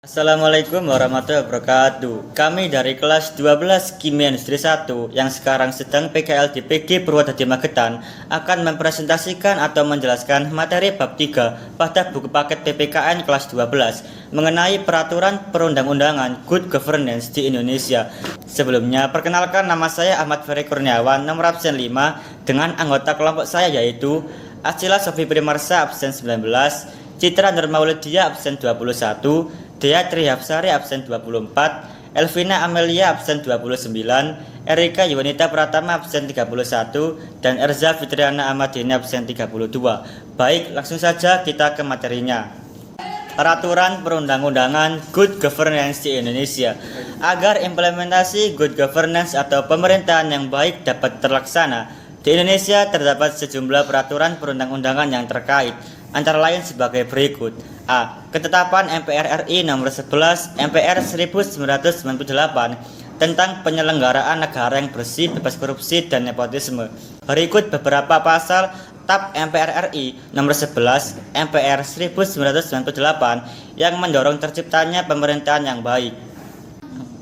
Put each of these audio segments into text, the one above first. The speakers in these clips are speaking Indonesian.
Assalamualaikum warahmatullahi wabarakatuh. Kami dari kelas 12 Kimia Industri 1 yang sekarang sedang PKL di PG Purwodadi Magetan akan mempresentasikan atau menjelaskan materi bab 3 pada buku paket PPKN kelas 12 mengenai peraturan perundang-undangan Good Governance di Indonesia. Sebelumnya, perkenalkan, nama saya Ahmad Ferry Kurniawan, nomor absen 5, dengan anggota kelompok saya yaitu Acila Sofi Primarsa absen 19, Citra Nurmaulidia absen 21, Dea Trihapsari absen 24, Elvina Amelia absen 29, Erika Yuwanita Pratama absen 31, dan Erza Fitriana Amadini absen 32. Baik, langsung saja kita ke materinya. Peraturan perundang-undangan Good Governance di Indonesia. Agar implementasi Good Governance atau pemerintahan yang baik dapat terlaksana, di Indonesia terdapat sejumlah peraturan perundang-undangan yang terkait, antara lain sebagai berikut. A. Ketetapan MPR RI nomor 11 MPR 1998 tentang penyelenggaraan negara yang bersih, bebas korupsi dan nepotisme. Berikut beberapa pasal TAP MPR RI nomor 11 MPR 1998 yang mendorong terciptanya pemerintahan yang baik.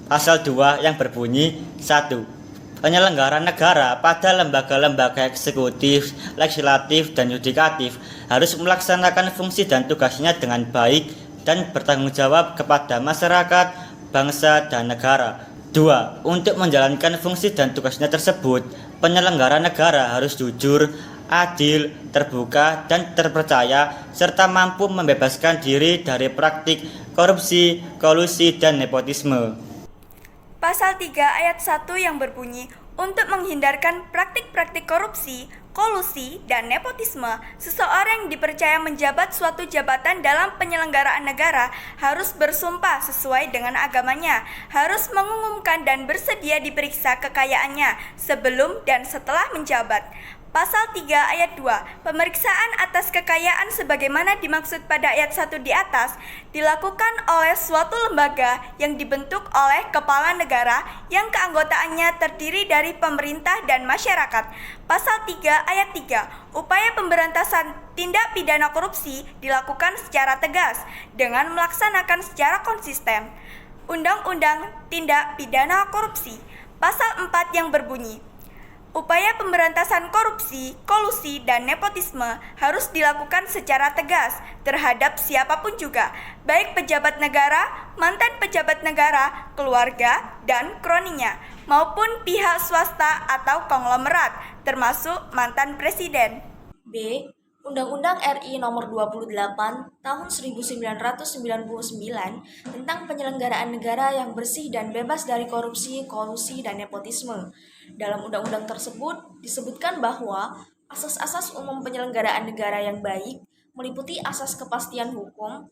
Pasal 2 yang berbunyi 1. Penyelenggara negara pada lembaga-lembaga eksekutif, legislatif, dan yudikatif harus melaksanakan fungsi dan tugasnya dengan baik dan bertanggung jawab kepada masyarakat, bangsa, dan negara. 2. Untuk menjalankan fungsi dan tugasnya tersebut, penyelenggara negara harus jujur, adil, terbuka, dan terpercaya, serta mampu membebaskan diri dari praktik korupsi, kolusi, dan nepotisme. Pasal 3 ayat 1 yang berbunyi, untuk menghindarkan praktik-praktik korupsi, kolusi, dan nepotisme, seseorang yang dipercaya menjabat suatu jabatan dalam penyelenggaraan negara harus bersumpah sesuai dengan agamanya, harus mengumumkan dan bersedia diperiksa kekayaannya sebelum dan setelah menjabat. Pasal 3 ayat 2, pemeriksaan atas kekayaan sebagaimana dimaksud pada ayat 1 di atas dilakukan oleh suatu lembaga yang dibentuk oleh kepala negara yang keanggotaannya terdiri dari pemerintah dan masyarakat. Pasal 3 ayat 3, upaya pemberantasan tindak pidana korupsi dilakukan secara tegas dengan melaksanakan secara konsisten Undang-Undang Tindak Pidana Korupsi. Pasal 4 yang berbunyi, upaya pemberantasan korupsi, kolusi, dan nepotisme harus dilakukan secara tegas terhadap siapapun juga, baik pejabat negara, mantan pejabat negara, keluarga, dan kroninya, maupun pihak swasta atau konglomerat, termasuk mantan presiden. B. Undang-Undang RI Nomor 28 Tahun 1999 tentang penyelenggaraan negara yang bersih dan bebas dari korupsi, kolusi, dan nepotisme. Dalam undang-undang tersebut disebutkan bahwa asas-asas umum penyelenggaraan negara yang baik meliputi asas kepastian hukum,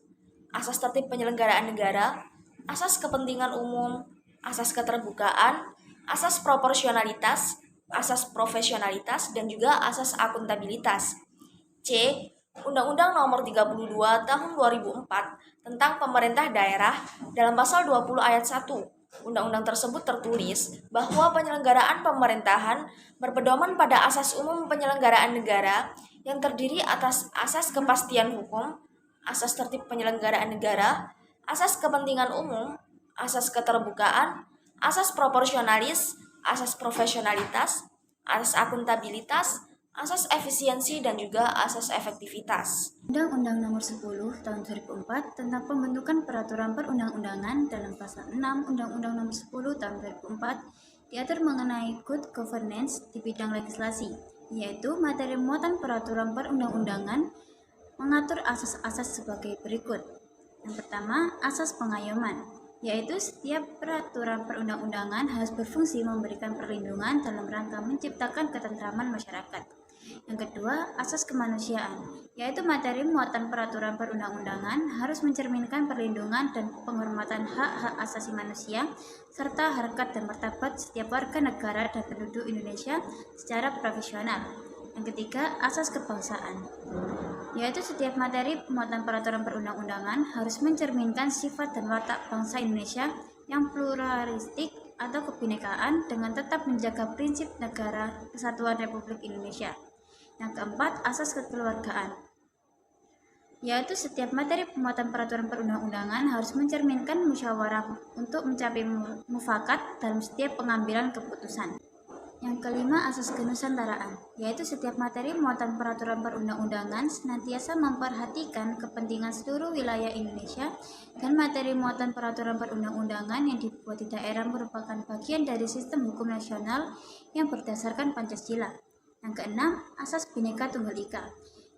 asas tertib penyelenggaraan negara, asas kepentingan umum, asas keterbukaan, asas proporsionalitas, asas profesionalitas, dan juga asas akuntabilitas. C. Undang-Undang Nomor 32 Tahun 2004 tentang pemerintah daerah, dalam pasal 20 ayat 1. Undang-undang tersebut tertulis bahwa penyelenggaraan pemerintahan berpedoman pada asas umum penyelenggaraan negara yang terdiri atas asas kepastian hukum, asas tertib penyelenggaraan negara, asas kepentingan umum, asas keterbukaan, asas proporsionalis, asas profesionalitas, asas akuntabilitas, asas efisiensi, dan juga asas efektivitas. Undang-Undang Nomor 10 Tahun 2004 tentang pembentukan peraturan perundang-undangan, dalam pasal 6 Undang-Undang Nomor 10 Tahun 2004 diatur mengenai good governance di bidang legislasi, yaitu materi muatan peraturan perundang-undangan mengatur asas-asas sebagai berikut. Yang pertama, asas pengayoman, yaitu setiap peraturan perundang-undangan harus berfungsi memberikan perlindungan dalam rangka menciptakan ketentraman masyarakat. Yang kedua, asas kemanusiaan, yaitu materi muatan peraturan perundang-undangan harus mencerminkan perlindungan dan penghormatan hak-hak asasi manusia serta harkat dan martabat setiap warga negara dan penduduk Indonesia secara profesional. Yang ketiga, asas kebangsaan, yaitu setiap materi muatan peraturan perundang-undangan harus mencerminkan sifat dan watak bangsa Indonesia yang pluralistik atau kebinekaan dengan tetap menjaga prinsip negara kesatuan Republik Indonesia. Yang keempat, asas kekeluargaan, yaitu setiap materi pemuatan peraturan perundang-undangan harus mencerminkan musyawarah untuk mencapai mufakat dalam setiap pengambilan keputusan. Yang kelima, asas kenusantaraan, yaitu setiap materi muatan peraturan perundang-undangan senantiasa memperhatikan kepentingan seluruh wilayah Indonesia dan materi muatan peraturan perundang-undangan yang dibuat di daerah merupakan bagian dari sistem hukum nasional yang berdasarkan Pancasila. Yang keenam, asas Bhinneka Tunggal Ika,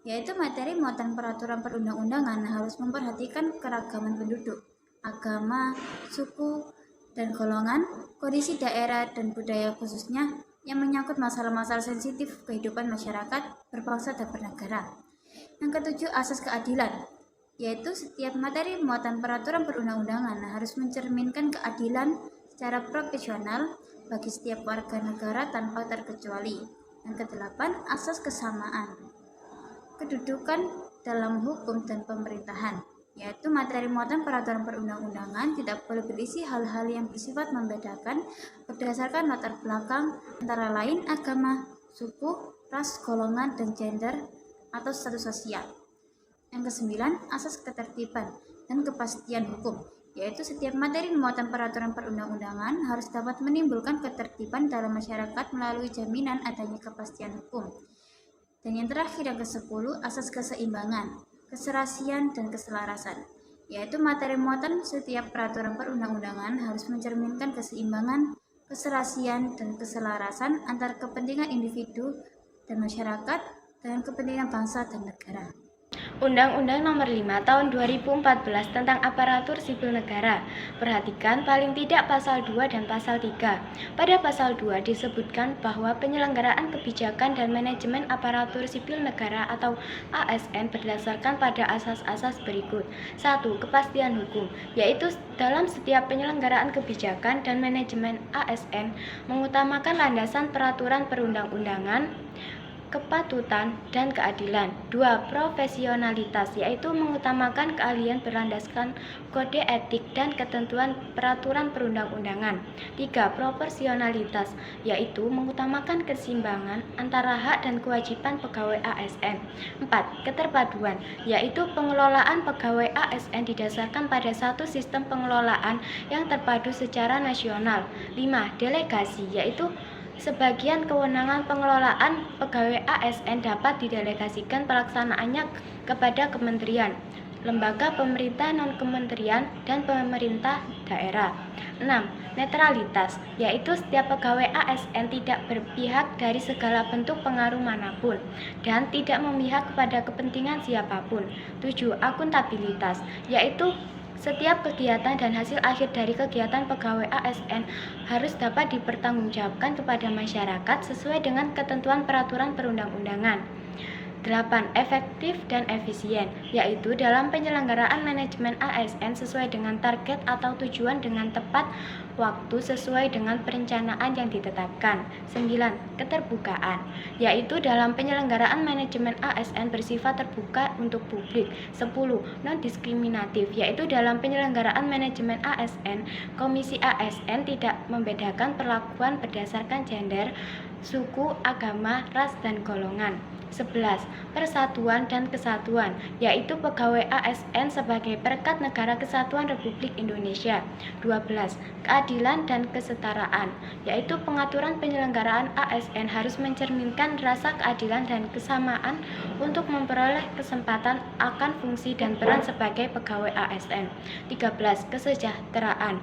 yaitu materi muatan peraturan perundang-undangan harus memperhatikan keragaman penduduk, agama, suku, dan golongan, kondisi daerah dan budaya khususnya yang menyangkut masalah-masalah sensitif kehidupan masyarakat berbangsa dan bernegara. Yang ketujuh, asas keadilan, yaitu setiap materi muatan peraturan perundang-undangan harus mencerminkan keadilan secara proporsional bagi setiap warga negara tanpa terkecuali. Yang kedelapan, asas kesamaan, kedudukan dalam hukum dan pemerintahan, yaitu materi muatan peraturan perundang-undangan tidak boleh berisi hal-hal yang bersifat membedakan berdasarkan latar belakang, antara lain agama, suku, ras, golongan, dan gender atau status sosial. Yang kesembilan, asas ketertiban dan kepastian hukum, yaitu setiap materi muatan peraturan perundang-undangan harus dapat menimbulkan ketertiban dalam masyarakat melalui jaminan adanya kepastian hukum. Dan yang terakhir, yang ke-10, asas keseimbangan, keserasian, dan keselarasan, yaitu materi muatan setiap peraturan perundang-undangan harus mencerminkan keseimbangan, keserasian, dan keselarasan antara kepentingan individu dan masyarakat dengan kepentingan bangsa dan negara. Undang-Undang Nomor 5 Tahun 2014 tentang Aparatur Sipil Negara. Perhatikan paling tidak pasal 2 dan pasal 3. Pada pasal 2 disebutkan bahwa penyelenggaraan kebijakan dan manajemen aparatur sipil negara atau ASN berdasarkan pada asas-asas berikut. 1. Kepastian hukum, yaitu dalam setiap penyelenggaraan kebijakan dan manajemen ASN mengutamakan landasan peraturan perundang-undangan, kepatutan, dan keadilan. 2. Profesionalitas, yaitu mengutamakan keahlian berlandaskan kode etik dan ketentuan peraturan perundang-undangan. 3. Proporsionalitas, yaitu mengutamakan keseimbangan antara hak dan kewajiban pegawai ASN. 4. Keterpaduan, yaitu pengelolaan pegawai ASN didasarkan pada satu sistem pengelolaan yang terpadu secara nasional. 5. Delegasi, yaitu sebagian kewenangan pengelolaan pegawai ASN dapat didelegasikan pelaksanaannya kepada kementerian, lembaga pemerintah non-kementerian, dan pemerintah daerah. 6. Netralitas, yaitu setiap pegawai ASN tidak berpihak dari segala bentuk pengaruh manapun dan tidak memihak kepada kepentingan siapapun. 7. Akuntabilitas, yaitu setiap kegiatan dan hasil akhir dari kegiatan pegawai ASN harus dapat dipertanggungjawabkan kepada masyarakat sesuai dengan ketentuan peraturan perundang-undangan. 8. Efektif dan efisien, yaitu dalam penyelenggaraan manajemen ASN sesuai dengan target atau tujuan dengan tepat waktu sesuai dengan perencanaan yang ditetapkan. 9. Keterbukaan, yaitu dalam penyelenggaraan manajemen ASN bersifat terbuka untuk publik. 10. Non-diskriminatif, yaitu dalam penyelenggaraan manajemen ASN, Komisi ASN tidak membedakan perlakuan berdasarkan gender, suku, agama, ras, dan golongan. 11. Persatuan dan kesatuan, yaitu pegawai ASN sebagai perekat negara kesatuan Republik Indonesia. 12. Keadilan dan kesetaraan, yaitu pengaturan penyelenggaraan ASN harus mencerminkan rasa keadilan dan kesamaan untuk memperoleh kesempatan akan fungsi dan peran sebagai pegawai ASN. 13. Kesejahteraan,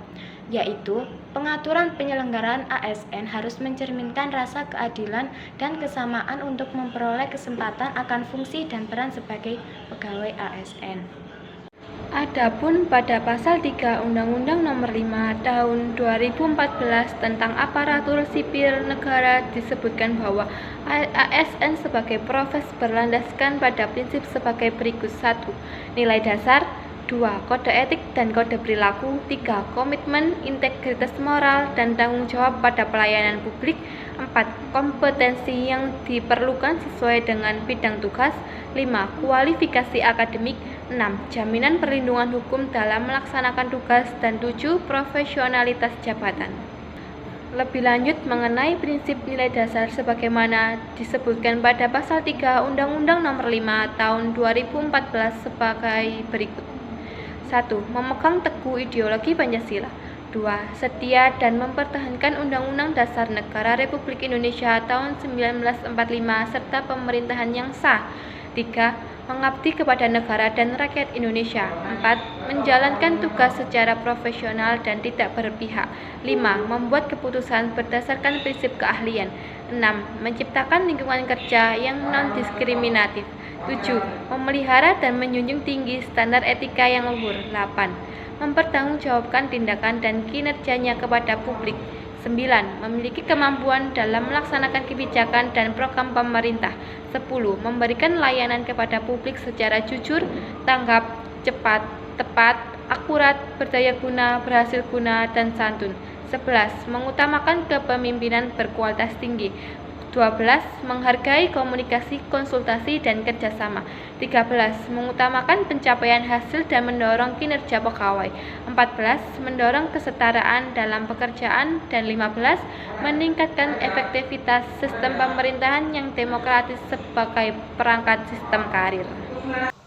yaitu pengaturan penyelenggaraan ASN harus mencerminkan rasa keadilan dan kesamaan untuk memperoleh kesempatan akan fungsi dan peran sebagai pegawai ASN. Adapun pada pasal 3 Undang-Undang Nomor 5 Tahun 2014 tentang Aparatur Sipil Negara disebutkan bahwa ASN sebagai profesi berlandaskan pada prinsip sebagai berikut: 1. Nilai dasar, 2. Kode etik dan kode perilaku, 3. Komitmen, integritas moral, dan tanggung jawab pada pelayanan publik, 4. Kompetensi yang diperlukan sesuai dengan bidang tugas, 5. Kualifikasi akademik, 6. Jaminan perlindungan hukum dalam melaksanakan tugas, dan 7. Profesionalitas jabatan. lebih lanjut mengenai prinsip nilai dasar sebagaimana disebutkan pada pasal 3 Undang-Undang Nomor 5 Tahun 2014 sebagai berikut. 1. Memegang teguh ideologi Pancasila. 2. Setia dan mempertahankan Undang-Undang Dasar Negara Republik Indonesia tahun 1945 serta pemerintahan yang sah. 3. Mengabdi kepada negara dan rakyat Indonesia. 4. Menjalankan tugas secara profesional dan tidak berpihak. 5. Membuat keputusan berdasarkan prinsip keahlian. 6. Menciptakan lingkungan kerja yang non-diskriminatif. 7. Memelihara dan menjunjung tinggi standar etika yang luhur. 8. Mempertanggungjawabkan tindakan dan kinerjanya kepada publik. 9. Memiliki kemampuan dalam melaksanakan kebijakan dan program pemerintah. 10. Memberikan layanan kepada publik secara jujur, tanggap, cepat, tepat, akurat, berdaya guna, berhasil guna, dan santun. 11. Mengutamakan kepemimpinan berkualitas tinggi. 12. Menghargai komunikasi, konsultasi, dan kerjasama. 13. Mengutamakan pencapaian hasil dan mendorong kinerja pegawai. 14. Mendorong kesetaraan dalam pekerjaan. Dan 15. Meningkatkan efektivitas sistem pemerintahan yang demokratis sebagai perangkat sistem karir.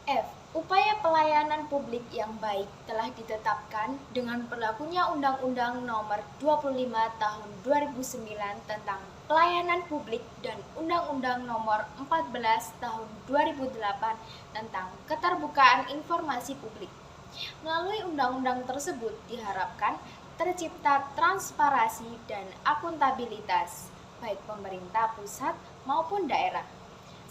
F. Upaya pelayanan publik yang baik telah ditetapkan dengan berlakunya Undang-Undang Nomor 25 Tahun 2009 tentang Pelayanan Publik dan Undang-Undang Nomor 14 Tahun 2008 tentang Keterbukaan Informasi Publik. Melalui undang-undang tersebut diharapkan tercipta transparansi dan akuntabilitas baik pemerintah pusat maupun daerah,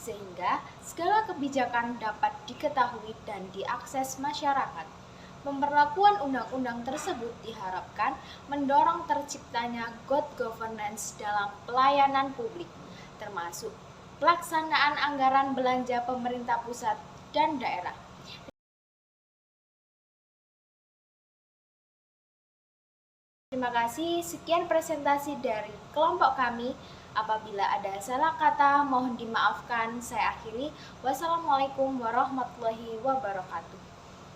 sehingga segala kebijakan dapat diketahui dan diakses masyarakat. Pemberlakuan undang-undang tersebut diharapkan mendorong terciptanya good governance dalam pelayanan publik, termasuk pelaksanaan anggaran belanja pemerintah pusat dan daerah. Terima kasih, sekian presentasi dari kelompok kami. Apabila ada salah kata, mohon dimaafkan. Saya akhiri. Wassalamualaikum warahmatullahi wabarakatuh.